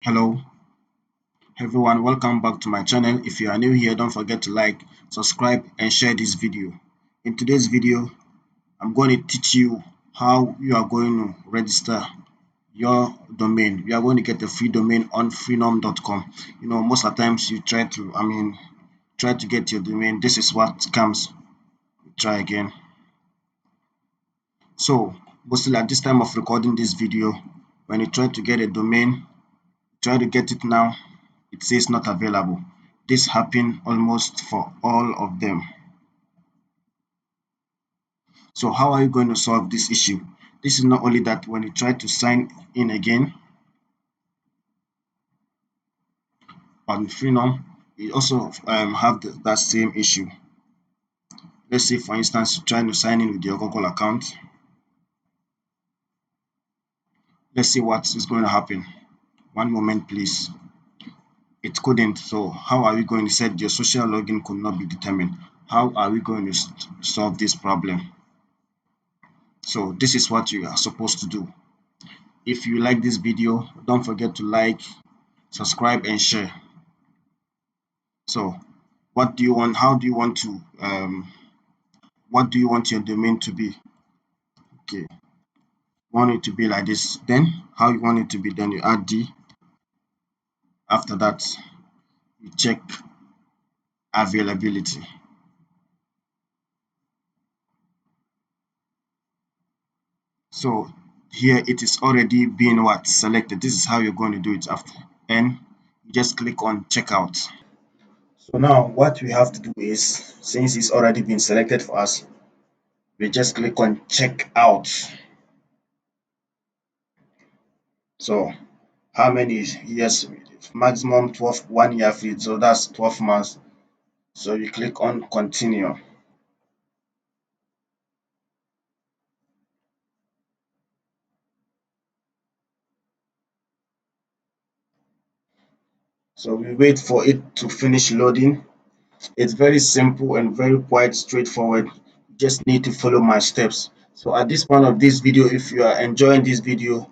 Hello everyone, welcome back to my channel. If you are new here, don't forget to like, subscribe and share this video. In today's video, I'm going to teach you how you are going to register your domain. You are going to get a free domain on freenom.com. Most of the times you try to get your domain. This is what comes. Try again. So mostly at this time of recording this video, when you try to get a domain, try to get it now, it says not available. This happened almost for all of them. So how are you going to solve this issue? This is not only that when you try to sign in again on Freenom, you also have that same issue. Let's say for instance you're trying to sign in with your Google account. Let's see what is going to happen. One moment please. It couldn't. So how are we going to set your social login could not be determined? How are we going to solve this problem? So this is what you are supposed to do. If you like this video, don't forget to like, subscribe and share. So what do you want? How do you want to what do you want your domain to be? Okay, want it to be like this. Then how you want it to be? Then you add D. After that, you check availability. So here it is already being selected. This is how you're going to do it after. And you just click on checkout. So now what we have to do is, since it's already been selected for us, we just click on checkout. So how many years? Maximum 12, 1 year free, so that's 12 months. So you click on continue. So we wait for it to finish loading. It's very simple and very quite straightforward. You just need to follow my steps. So at this point of this video, if you are enjoying this video,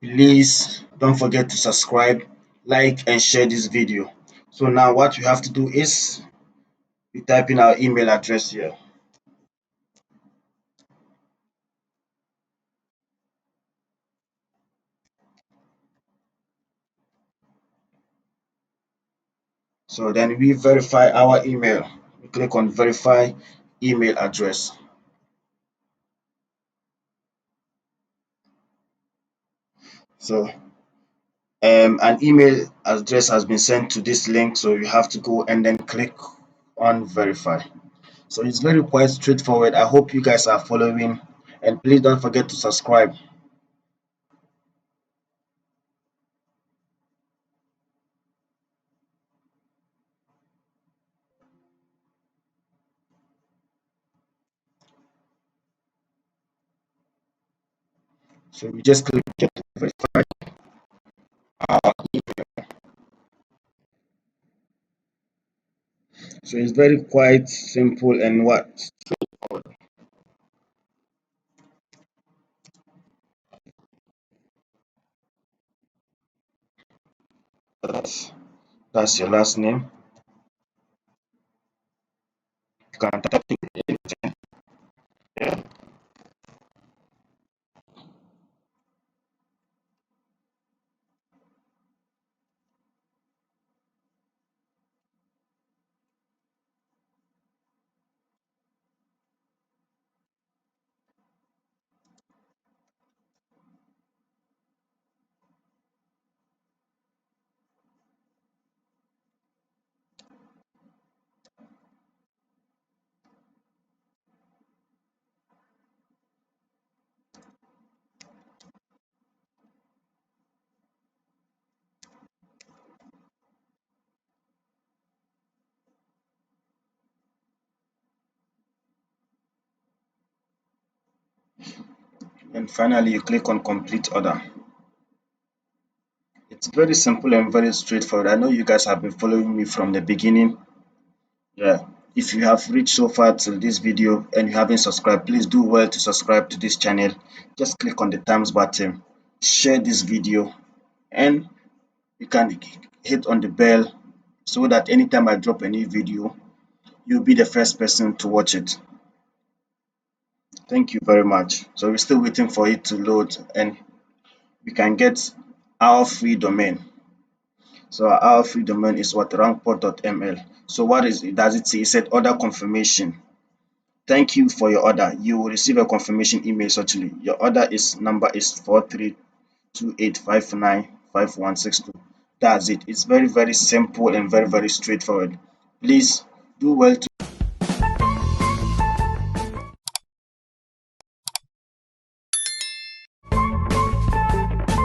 please don't forget to subscribe, like and share this video. So now what we have to do is we type in our email address here. So then we verify our email. We click on verify email address. So an email address has been sent to this link, so you have to go and then click on verify. So it's very quite straightforward. I hope you guys are following, and please don't forget to subscribe. So we just click to verify our email. So it's very quite simple and straightforward. That's your last name. You can type anything. Yeah. And finally, you click on complete order. It's very simple and very straightforward. I know you guys have been following me from the beginning. Yeah. If you have reached so far till this video and you haven't subscribed, please do well to subscribe to this channel. Just click on the thumbs button, share this video, and You can hit on the bell so that anytime I drop a new video, you'll be the first person to watch it. Thank you very much. So we're still waiting for it to load and we can get our free domain. So our free domain is what, rankport.ml. So what is it? Does it say? It said order confirmation. Thank you for your order. You will receive a confirmation email shortly. Your order is number is 4328595162. That's it. It's very, very simple and very, very straightforward. Please do well to